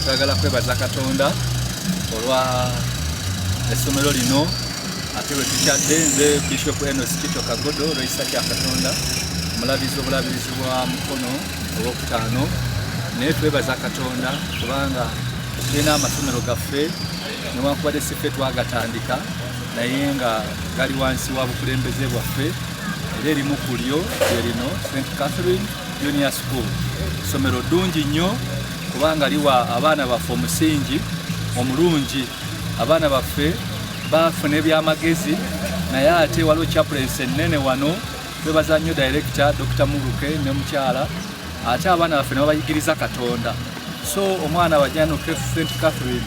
twagala kwebaza Katonda olwa essomero lino ate bwe tukyadde nze Bishop Enos Kito Kagodo Olw'ekisa kya Katonda omulabizi obulabirizi bwa mukono olwokutaano naye twebaza Katonda kubanga tulina amasomero gaffe newankubadde si ffe twagatandika naye nga gali wansi wa bukulembeze bwaffe era erimu ku lyo lye lino St. Catherine Junior School. Somero ddungi nnyo kubanga liwa abaana baffe omusingi omulungi. Abaana baffe bafuna ebyamagezi naye ate waliwo chaplains ennene wano. Twebaza nnyo director Dr. Muruke ne mukyala ate abaana baffe ne babayigiriza Katonda. So omwana wajjanuke St. Catherine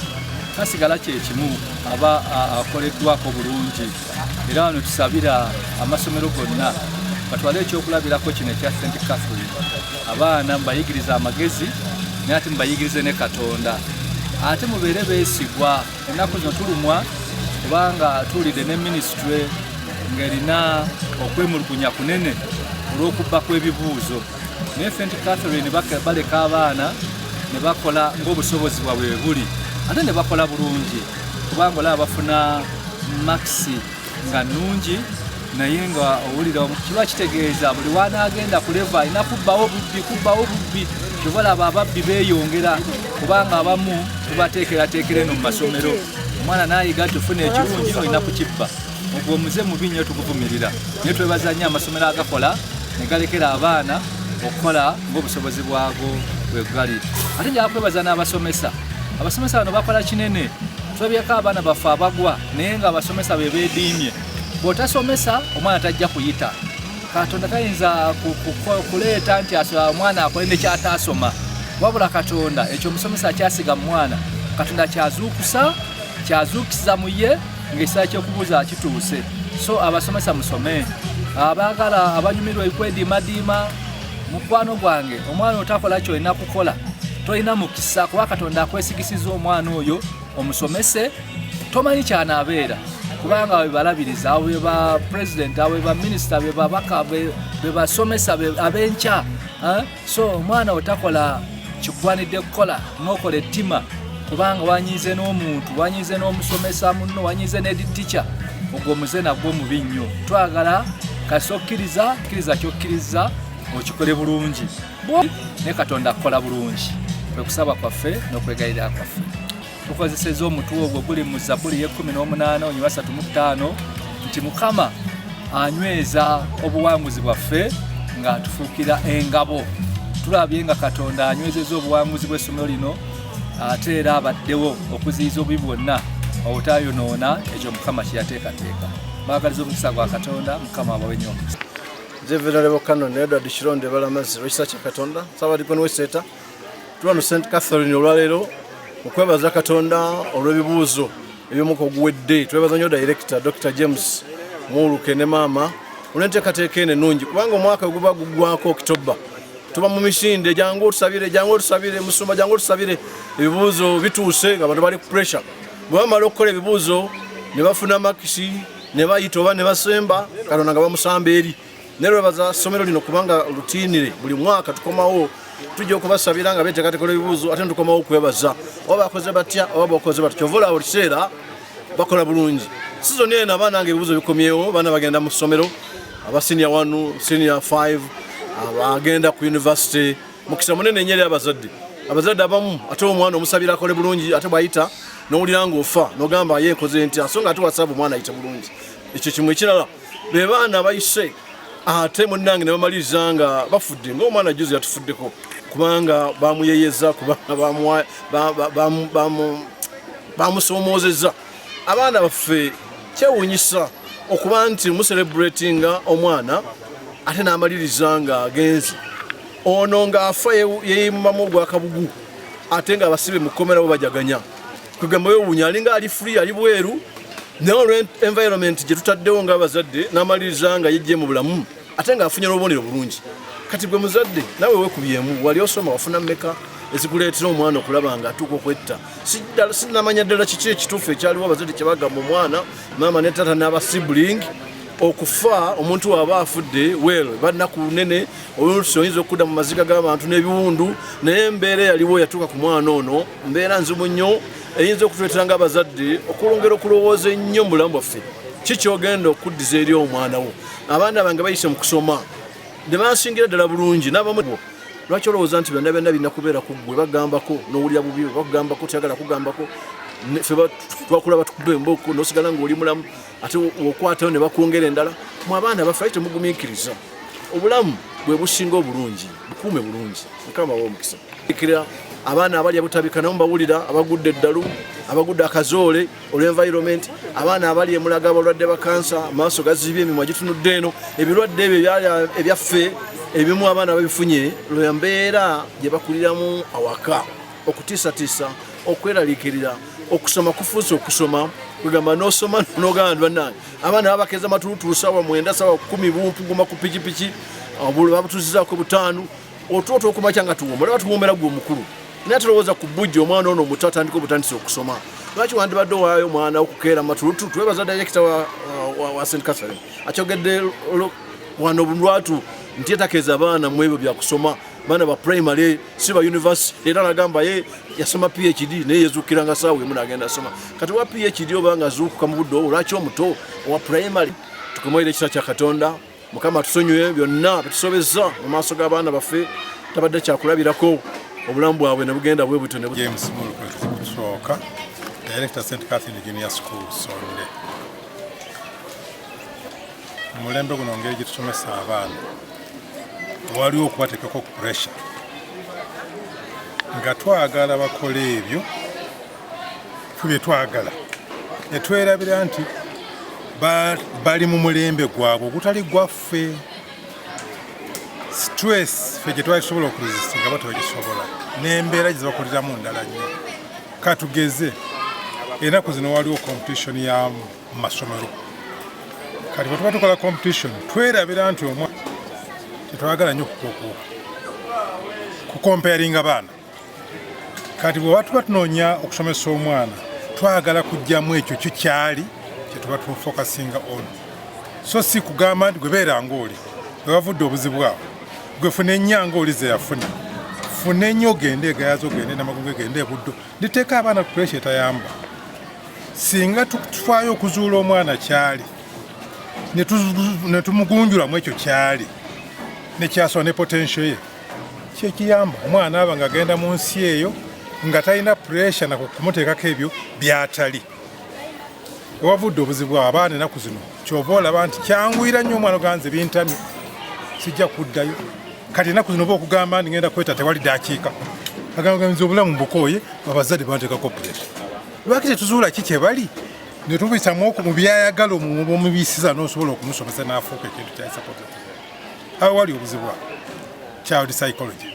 tasigala kyekimu aba akoleddwako bulungi era wano tusabira amasomero gonna batwale ekyokulabirako kino ekya St. Catherine. Abaana mbayigiriza amagezi naye ate mubayigirize ne Katonda ate mubeere beesigwa. Ennaku zino tulumwa kubanga tuwulidde ne ministry ng'erina okwemulugunya kunene olw'okubba kw'ebibuuzo naye St. Catherine baleka abaana ne bakola ng'obusobozi bwabwe buli ate ne bakola bulungi kubanga olaba bafuna maxi nga nnungi naye nga owulira kiba kitegeeza buli wanaagenda kuleva alina kubbawo bubbi tebalaba ababbi beeyongera kubanga abamu tubateekerateekera eno mu masomero. Omwana n'ayiga tufuna ekirungi olina kukibba ogwo omuze mubi nnyo tuguvumirira naye twebaza nnyo amasomero agakola ne galekera abaana okukola ng'obusobozi bwago bwe gali. Ate njala kwebaza n'abasomesa. Abasomesa bano bakola kinene. Tulabyeko abaana baffe abagwa naye nga abasomesa be beediimye. Bw'otasomesa omwana tajja kuyita. Katonda tayinza kuleeta nti omwana akole ne ky'ataasoma. Wabula Katonda ekyo omusomesa akyasiga mu mwana Katonda kyazuukusiza mu ye ng'ekiseera ky'okubuuza kituuse. So abasomesa musome. Abaagala abanyumirwa ebikwediimadiima mukwano gwange omwana otakola ky'olina kukola tolina mukisa kuba Katonda akwesigisiza omwana oyo omusomese tomanyi ky'anaabeera kubanga bwe balabiriza abo be ba president abo be ba minister be babaka be basomesa ab'enkya. So omwana otakola kikwanidde kukola n'okola ettima kubanga wanyize n'omuntu wanyize n'omusomesa munno wanyize n'editicha ogwo muze nagwo mubi nnyo. Twagala kasokkiriza kyokkiriza okikole bulungi ne Katonda akola bulungi. Kwe kusaba kwaffe n'okwegayirira kwaffe tukozeseza omutwe ogwo guli mu Zabbuli ye-18 onyiwa 35 nti Mukama anyweza obuwanguzi bwaffe ng'atufuukira engabo. Tulabye nga Katonda anywezeza obuwanguzi bw'essomero lino ate era abaddewo okuziyiza obubi bwonna obutayonoona ekyo Mukama kye yateekateeka. Baagaliza omukisa gwa Katonda Mukama abawe nnyo omukisa. Nze Venerable Canon Edward Kironde Balamazi Olw'ekisa kya Katonda Ssaabadiikoni w'Esseta tulwano St. Catherine olwaleero okwebaza Katonda olw'ebibuuzo eby'omwaka oguwedde. Twebaza nnyo Director Dr. James Muruke ne maama olw'enteekateeka eno ennungi kubanga omwaka guba guggwako October tuba mu misinde jangu otusabire Musumba jangu otusabire ebibuuzo bituuse nga bantu bali ku pressure. Bwe bamala okukola ebibuuzo ne bafuna makisi ne bayita oba ne basemba Katonda nga bamusamba eri. Nerebaza ssomero lino kubanga rutiinire buli mwaka tukomawo tujja okubasabira nga beeteekateeka ebibuuzo ate tukomawo okwebaza oba bakoze batya oba bakoze batya kyova buli kiseera bakola bulungi. Sizoni eno abaana nga ebibuuzo bikomyewo baana bagenda mu ssomero aba senior 1 senior 5 abagenda ku university. Mukisa munene nnyo eri abazadde abamu ate omwana omusabira akole bulungi ate bw'ayita n'owulira ng'ofa n'ogamba ye nkoze ntya so nga ate wasaba omwana ayite bulungi. Ekyo kimu ekirala be baana abayise ate munnange ne bamaliriza nga bafudde ng'omwana juzi yatufuddeko kubanga bamuyeyeza kubanga bamusomoozezza. Abaana baffe kyewuunyisa okuba nti mucelebratinga omwana ate n'amaliriza nga agenze ono ng'afa yeeyimamu ogwakabugu ate nga abasibe mu kkomera bo bajaganya kugamba weewuunya alinga ali free ali bweru naye olw'environment gye tutaddewo ng'abazadde n'amaliriza nga yejje mu bulamu ate ng'afunye n'obubonero bulungi. Kati gwe muzadde nawe weekubyemu wali osoma wafuna mmeka ezikuleetera omwana okulaba ng'atuuka okwetta. Sinamanya ddala kiki ekituufu ekyaliwo abazadde kye bagamba omwana maama ne taata n'aba sibling okufa omuntu waba afudde weero bannaku nene oluusi oyinza okudda mu maziga g'abantu n'ebiwundu naye embeera yaliwo yatuuka ku mwana ono mbeera nzibu nnyo eyinza okutuleetera ng'abazadde okulongera okulowooza ennyo mu bulamu bwaffe kikyogenda okuddiza eri omwana wo abaana bange bayise mu kusoma ne bansingira ddala bulungi n'abamu lwaki olowooza nti byonna byonna birina kubeera ku ggwe bagambako n'owulira bubi bakugambako tyagala kugambako ffe twakula batukubba emboko n'osigala ng'oli mulamu ate okwatayo ne bakwongera endala mu abaana baffe ali temugumiikiriza obulamu bwe businga obulungi bukuume bulungi mukama wa omukisa ikira abaana abali abutabika nabo mbawulira abagudde eddalu abagudde akazoole olw'environment abaana abali emulaga abalwadde ba kansa amaaso gazibye emimwa gitunudde eno ebirwadde ebyo ebyaffe ebimu abaana babifunye lwe mbeera gye bakuliramu awaka okutiisatiisa okweraliikirira okusoma kufuuse okusoma kugamba n'osoma n'ogamba bannange abaana babakeza matulutulu sawa 9 sawa 10 bumpuguma ku pikipiki babutuzizaako 5 otuoto okumakya nga tuwomera batuwomera gwe omukulu naye tulowooza ku bujja omwana ono omuto atandika obutandisa okusoma lwaki wandibadde owaayo omwana okukeera matulutulu twebaza directa wa St. Catherine akyogedde wano lwatu nti yetakeeza abaana mu ebyo byakusoma baana ba primary si ba university era nagamba ye yasoma PhD naye yezuukira nga saawa emu n'agenda asoma kati wa PhD oba nga azuukuka mu budde obwo lwaki omuto owa primary tukomoire ekisa kya Katonda Mukama atusonyiwe byonna bitusobezza mu maaso g'abaana baffe tabadde kyakulabirako obulamu bwabwe ne bugenda bwe butyo ne James Mulukwe Director St. Catherine Junior School Sonde mulembe guno ngeri gitusomesa abaana waliwo okubateekako ku pressure nga twagala bakola ebyo bye twagala ne twerabira nti bali mu mulembe gwabwe ogutali gwaffe stress ffe gye twali tusobola okuresistinga ba tebagisobola n'embeera gye zibakuliramu ndala nnyo katugeze ennaku zino waliwo competition ya masomero kati bwe tuba tukola competition twerabira nti omwana tetwagala nnyo kukomparinga baana kati bwe batuba tunoonya okusomesa omwana twagala kujjamu ekyo kyo kyali kyetuba tufokasinga ono so si kugamba nti gwebeera ngaoli bwe bavudde obuzibu awo gwe funa ennyanga oli ze yafuna funa ennyo ogende egayaza ogende namagungu egende ebuddo nditeeka abaana ku puresha etayamba singa tufaayo okuzuula omwana kyali ne tumugunjulamu ekyo kyali nekyasoma ne potential ye kyekiyamba omwana aba nga agenda mu nsi eyo nga talina puresha nakumuteekako ebyo byatali ewavudde obuzibu awo abaana ennaku zino kyova olaba nti kyanguyira nnyo omwana oganze bintamye sijja kuddayo kati ennaku zino oba okugamba nti ngenda kweta tewali dakiika agamagamiza obulamu bukooye abazadde banteekako puresha lwaki tetuzuula ki kye bali ne tubisamu mu byayagala omubisiza n'osobola okumusomesa n'afuuka ekintu kyaisapoza awo wali obuzibu awo child psychology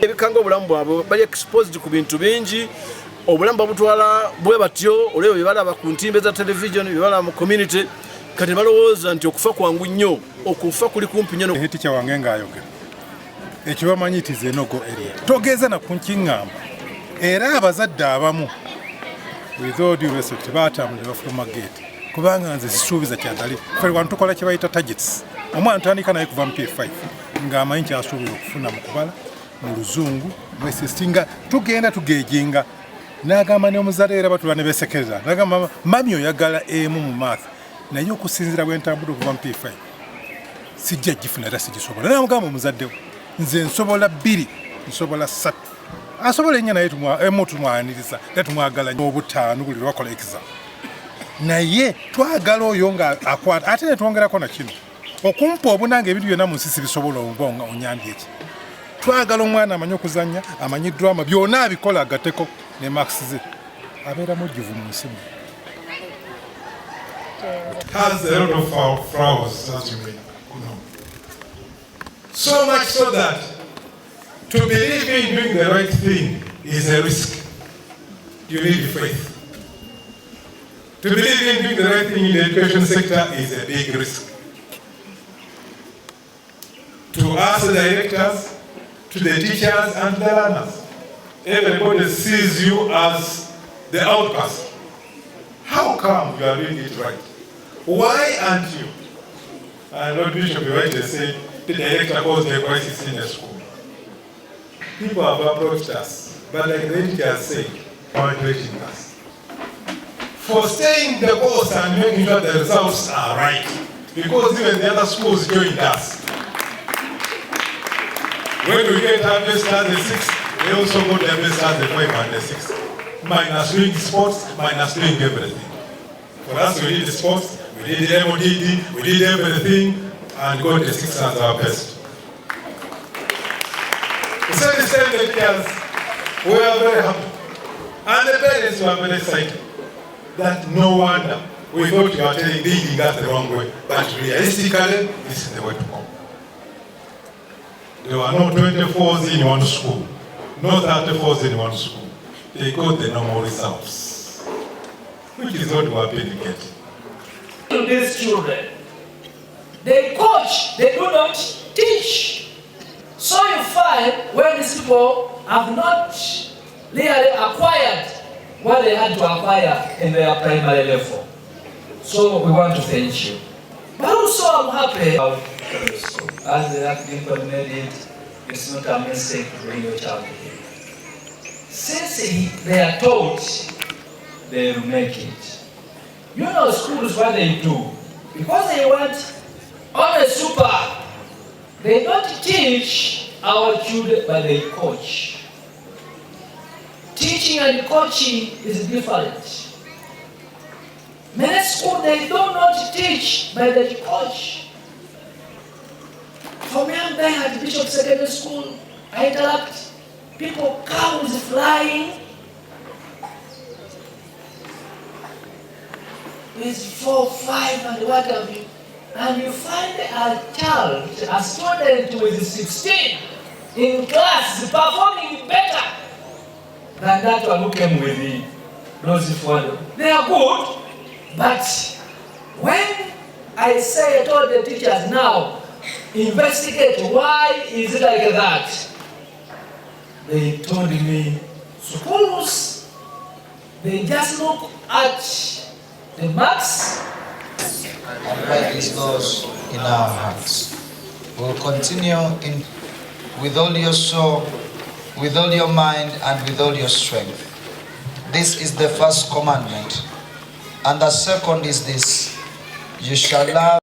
ebikanga obulamu bwabwe bali exposed ku bintu bingi obulamu babutwala bwe batyo olwebyo bye balaba ku ntimbe za television bye balaba mu community kati balowooza nti okufa kwangu nnyo okufa kuli kumpi nnyo teacher wange ng'ayogera ekyo bamanyitiza enogo area togeza na kunkiŋŋamba era abazadde abamu with all due respect baatambulira bafuluma gate kubanga nze zisuubiza kyatali ffe wano tukola kye bayita targets omwana tandika naye kuva mu P5 ng'amanyi kyasuubira okufuna mu kubala mu luzungu mwesistinga tugenda tugejinga n'agamba ne omuzadde era batula ne beesekerera n'agamba mami oyagala emu mu maaso naye okusinziira bwentambula okuva mu P5 sijja gifuna era sigisobola namugamba omuzadde we nze nsobola 2 nsobola 3 asobola ennya naye emu tumwaniriza era tumwagala nnyo obutaano buli lwakola exam naye twagala oyo nga akwata ate ne twongerako na kino okumpa obunanga ebintu byonna mu nsi sibisobola nga onyambye eki twagala omwana amanyi okuzannya amanyi drama byonna abikola agateko ne max ze abeera mujjuvu mu nsi has a lot of flowers, as you may know. So much so that to believe in doing the right thing is a risk. You need faith. To believe in doing the right thing in the education sector is a big risk. To us, the directors, to the teachers and the learners, everybody sees you as the outcast. How come you are doing it right? Why aren't you? And Lord Bishop rightly said, the director caused a crisis in the school. People have approached us, but like the teacher has said, congratulating us for staying the course and making sure the results are right. Because even the other schools joined us. When we get our best as the 6, they also got their best as the 5 and the 6. Minus doing sports, minus doing everything. For us, we did the sports, we did the MODD, we did everything, and got the 6 as our best. So the same lectures, we are very happy. And the parents were very excited. That no wonder. We thought you were leading us the wrong way. But realistically, this is the way to go. There were no 24s in one school, no 34s in one school. They got the normal results, which is what we have been getting. To these children, they coach, they do not teach. So you find when these people have not really acquired what they had to acquire in their primary level. So we want to thank you. But also I'm happy about the school. As the acting coordinated, it's not a mistake to bring your child here. Since they are taught, they will make it. You know schools what they do. Because they want on a super, they don't teach our children, but they coach. Teaching and coaching is different. Many schools, they do not teach, but they coach. From young day at Bishop Secondary School, I interact. People comes flying. It's 4, 5, and what have you. And you find a child, a student with 16 in class performing better than that one who came with the those 4. They are good, but when I told the teachers now, investigate why is it like that, they told me, schools, they just look at the marks. And right is those in our hearts. We'll continue with all your soul, with all your mind, and with all your strength. This is the first commandment. And the second is this: you shall love